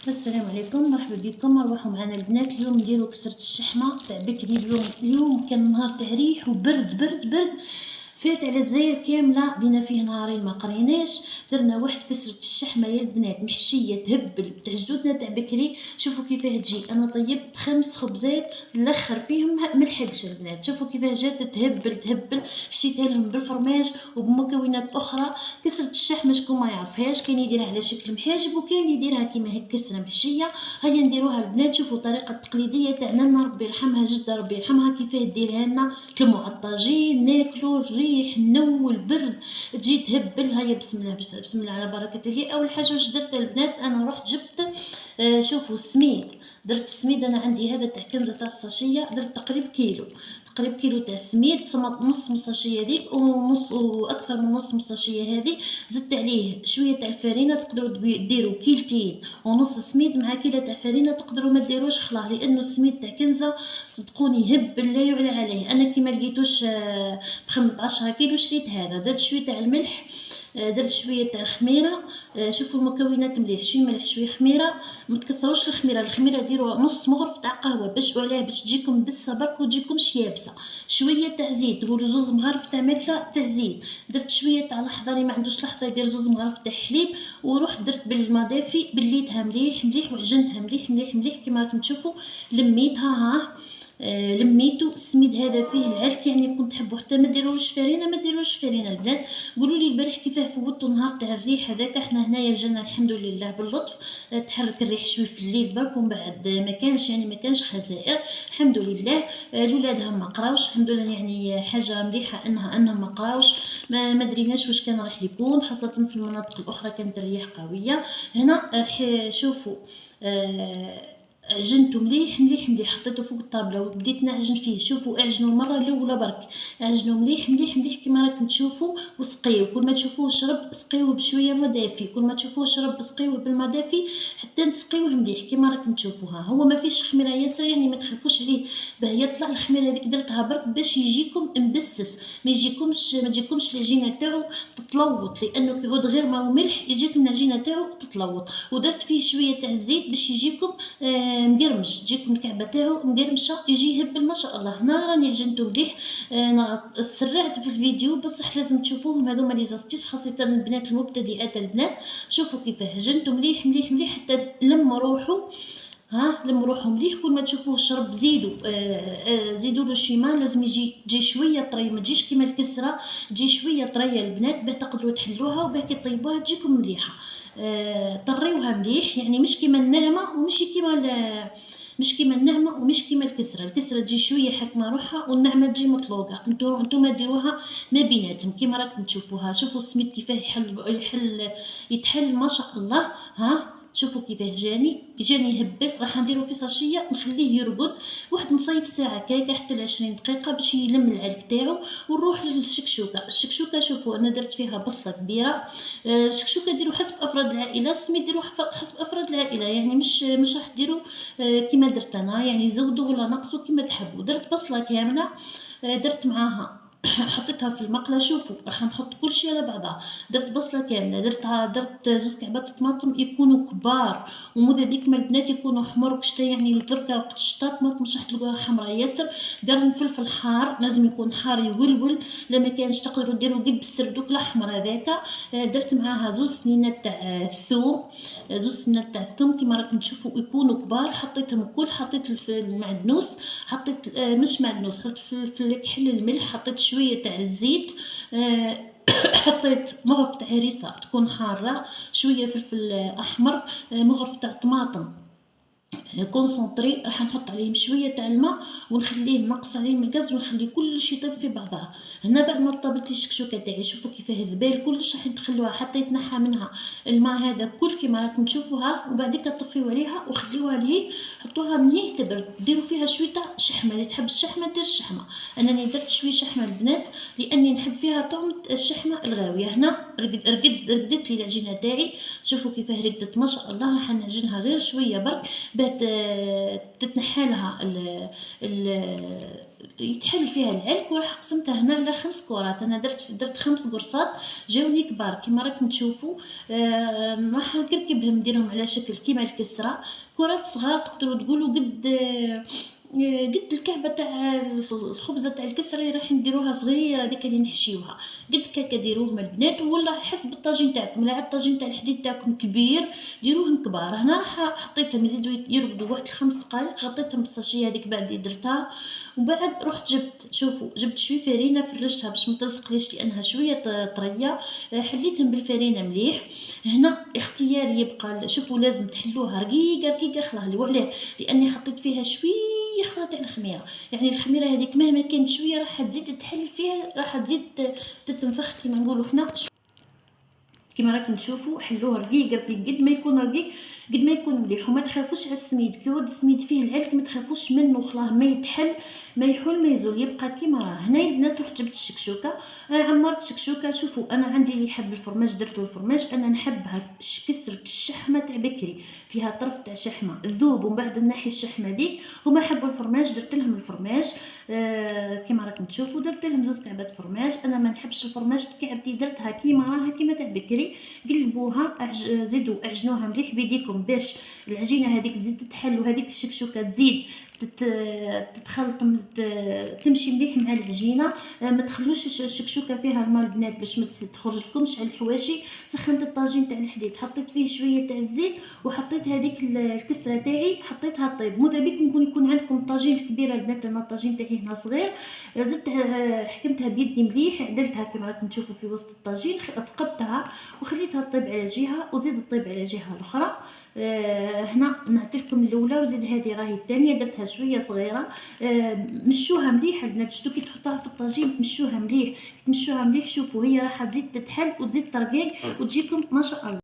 السلام عليكم، مرحبا بكم. نروحوا معنا البنات. اليوم نديروا كسرة الشحمة تاع بكري. اليوم كان نهار تاع ريح وبرد برد برد، فات على دزاير كامله، دينا فيه نهارين ما قريناش. درنا واحد كسرة الشحمه يا البنات محشيه تهبل تاع جدودنا تاع بكري. شوفوا كيفاه تجي. انا طيبت 5 خبزات الاخر فيهم ملحقش البنات. شوفوا كيفاه جات تهبل تهبل. حشيتها لهم بالفرماج وبمكونات اخرى. كسرة الشحمه شكون ما يعرفهاش، كاين يديرها على شكل محاجب وكاين يديرها كيما هيك كسره محشيه. هيا نديروها البنات. شوفوا الطريقه التقليديه تاعنا، ربي يرحمها جده ربي يرحمها، كيفاه ديرها لنا. تلموا على الطاجين ناكلوا الريح النو البرد تجي تهبل. هيا بسم الله بسم الله على بركه الله. اول حاجه واش درت البنات، انا رحت جبت شوفوا السميد. درت السميد، انا عندي هذا تاع كنزه تاع الساشيه، درت تقريبا كيلو تاع السميد. صمت نص مصاشيه هذيك ونص واكثر من نص مصاشيه هذه. زدت عليه شويه تاع الفرينه، تقدروا ديروا كيلتين ونص سميد مع كيلو تاع فرينه. تقدروا ما ديروش خلاه، لانه السميد تاع كنزه صدقوني هبل لا يعلى عليه. انا كي ما لقيتوش ب 10 كيلو شريت هذا. درت شويه تاع الملح، درت شويه تاع الخميره. شوفوا المكونات مليح، شويه ملح شويه خميره. ما تكثروش الخميره ديروا نص مغرف تاع قهوه باش علاه باش تجيكم بالصه برك وتجيكمش يابسه. شويه تاع زيت، قولوا زوز مغارف تاع ماكله تاع زيت. درت شويه تاع لحظه، اللي ما عندوش لحظه يدير زوز مغارف تاع حليب. ورحت درت بالماء دافي بليتها مليح مليح وعجنتها مليح مليح مليح كيما راكم تشوفوا. لميتها ها. لميتو. السميد هذا فيه العلك، يعني كنت تحبوا حتى ما ديروش فرينه البنات. قولوا لي البارح كيفاه فوتوا نهار تاع الريح هذاك. احنا هنايا جانا الحمد لله باللطف. تحرك الريح شوي في الليل برك، ومن بعد ما كانش خسائر الحمد لله. الولاد ما قراوش الحمد لله، يعني حاجه مليحه انهم ما قراوش. ما دريناش واش كان راح يكون، خاصه في المناطق الاخرى كانت الرياح قويه. هنا شوفوا عجنته مليح مليح مليح، حطيته فوق الطابله وبديت نعجن فيه. شوفوا اعجنوا المره الاولى برك، اعجنوا مليح مليح مليح كيما راكم تشوفوا. وسقيوه كل ما تشوفوه شرب سقيوه بشويه ماء دافي، كل ما تشوفوه شرب سقيوه بالماء دافي حتى تسقيوه مليح كيما راكم تشوفوها. هو ما فيش خميره ياسر، يعني ما تخافوش عليه باه يطلع. الخميره هذيك درتها برك باش يجيكم مبسس، ما تجيكمش العجينه تاعو تتلوط، لانه كيعود غير ماء وملح يجيكم العجينه تاعو تتلوط. ودرت فيه شويه تاع الزيت باش يجيكم مقرمش، تجيكم الكعبه تاعو مقرمشه يجي يهبل ما شاء الله. هنا راني عجنته مليح. انا سرعت في الفيديو بصح لازم تشوفوهم هذوما لي زاستيس، خاصه البنات المبتدئات البنات. شوفوا كيفاه عجنته مليح مليح مليح حتى لم روحو مليح. كل ما تشوفوه شرب زيدوا له شيمان. لازم تجي شويه طريه، ما تجيش كيما الكسره، تجي شويه طريه البنات باه تقدروا تحلوها وباه كي طيبوها تجيكم مليحه. طريوها مليح، يعني مش كيما الناعمه ومش كيما الكسره تجي شويه حكمه روحها والناعمه تجي مطلوقه. انتم ديروها ما بيناتهم كيما راكم تشوفوها. شوفوا السميد كيفاه يتحل ما شاء الله. شوفوا كيفاه جاني يهبل. راح نديرو في ساشيه نخليه يرقد واحد نصيف ساعه كاكا حتى 20 دقيقه باش يلم العلك تاعو. ونروح للشكشوكه. شوفوا انا درت فيها بصله كبيره. الشكشوكه ديروا حسب افراد العائله، السميد ديروا حسب افراد العائله، يعني مش راح ديروا كيما درت انا، يعني زودوا ولا نقصوا كيما تحبوا. درت بصله كامله، درت معاها حطيتها في المقله. شوفوا راح نحط كل شيء على بعضها. درت بصله كامله، درت زوز كعبات طماطم يكونوا كبار، ومذا بيك ما البنات يكونوا حمر وكشتا، يعني الدركه وقت الشتاء طماطم مش راح تلقوها حمراء ياسر. درنا فلفل حار، لازم يكون حار يولول. لما كانش تقدروا ديروا قد السردوك الاحمر هذاك. درت معاها زوز سنينات تاع الثوم كيما راكم تشوفوا يكونوا كبار. حطيتهم الكل، حطيت المعدنوس، حطيت مش معدنوس، حطيت فلفل الكحل الملح، حطيت شويه تاع الزيت. حطيت مغرف تاع هريسه تكون حاره، شويه فلفل احمر، مغرف تاع طماطم كونسونطري. راح نحط عليهم شويه تاع الماء ونخليه نقص عليهم الغاز ونخلي كل شيء يطيب في بعضها. هنا بعد ما طابت الشكشوكه تاعي شوفوا كيفاه الذبال كلش راح تخلوها حتى يتنحى منها الماء هذا كل كيما راكم تشوفوها. وبعديك طفيو عليها وخليوها لهيه، حطوها من هيه تبرد. ديروا فيها شويه تاع شحمه، اللي تحب الشحمه دير الشحمه. انا درت شويه شحمه البنات لاني نحب فيها طعم الشحمه الغاويه. هنا رقدت لي العجينه تاعي. شوفوا كيفاه رقدت ما شاء الله. راح نعجنها غير شويه برك باه تتنحى لها يتحل فيها العلك، وراح قسمتها هنا على 5 كرات. انا درت 5 قرصات جاوني كبار كيما راكم تشوفوا. راح نكركبهم نديرهم على شكل كيما الكسره، كرات صغار تقدروا تقولوا قد الكعبه تاع الخبزه تاع الكسره اللي راح نديروها صغيره، هذيك اللي نحشيوها قد كاكا ديروهم البنات، ولا حسب الطاجين تاعكم. لا الطاجين تاع الحديد تاعكم كبير ديروهم كبار. هنا راح حطيتهم يزيدوا يرقدوا واحد 5 دقائق، غطيتهم بالصاشيه هذيك بعد اللي درتها. وبعد رحت جبت شويه فرينه فرشتها باش ما تلصقليش لانها شويه طريه. حليتهم بالفرينه مليح. هنا اختياري يبقى، شوفوا لازم تحلوها رقيقه خلاص. وعلاه؟ لاني حطيت فيها شويه خلا تاع الخميره، يعني الخميره هذيك مهما كانت شويه راح تزيد تحل فيها، راح تزيد تتنفخ كيما نقولوا حنا. كيما راكم تشوفوا حلوه رقيق قد ما يكون رقيق قد ما يكون مليح. وما تخافوش على السميد، كي يود السميد فيه العلك ما تخافوش منه، خلاه ما يتحل ما يحل ما يزول، يبقى كيما راه. هنا البنات رحت جبت الشكشوكه، عمرت الشكشوكه. شوفوا انا عندي اللي يحب الفرماج درتو الفرماج، انا نحبها كسرة الشحمه تاع بكري، فيها طرف تاع شحمه الذوب ومن بعد ناحي الشحمه ديك. هما حبوا الفرماج درت لهم الفرماج. كيما راكم تشوفوا درت لهم 2 كعبات فرماج. انا ما نحبش الفرماج، كعبتي درتها كيما راها كيما تاع بكري. قلبوها زيدوا اعجنوها مليح بيديكم باش العجينه هذيك تزيد تتحل، وهذيك الشكشوكه تزيد تتخلط تمشي مليح مع العجينه. ما تخلوش الشكشوكه فيها الماء البنات باش ما تخرج لكمش على الحواشي. سخنت الطاجين تاع الحديد، حطيت فيه شويه تاع الزيت، وحطيت هذيك الكسره تاعي حطيتها طيب. ماذا بيكم يكون عندكم الطاجين الكبيره البنات، انا الطاجين تاعي هنا صغير. زدت حكمتها بيدي مليح، عدلتها كما راكم تشوفوا في وسط الطاجين، ثقبتها وخليتها تطيب على جهه وزيد تطيب على جهه الاخرى. هنا نعطيلكم الاولى وزيد هذه راهي الثانيه، درتها شويه صغيره. مشوها مليح البنات، شتو كي تحطوها في الطاجين تمشوها مليح. شوفوا هي راح تزيد تتحل وتزيد ترقيق وتجيكم ما شاء الله.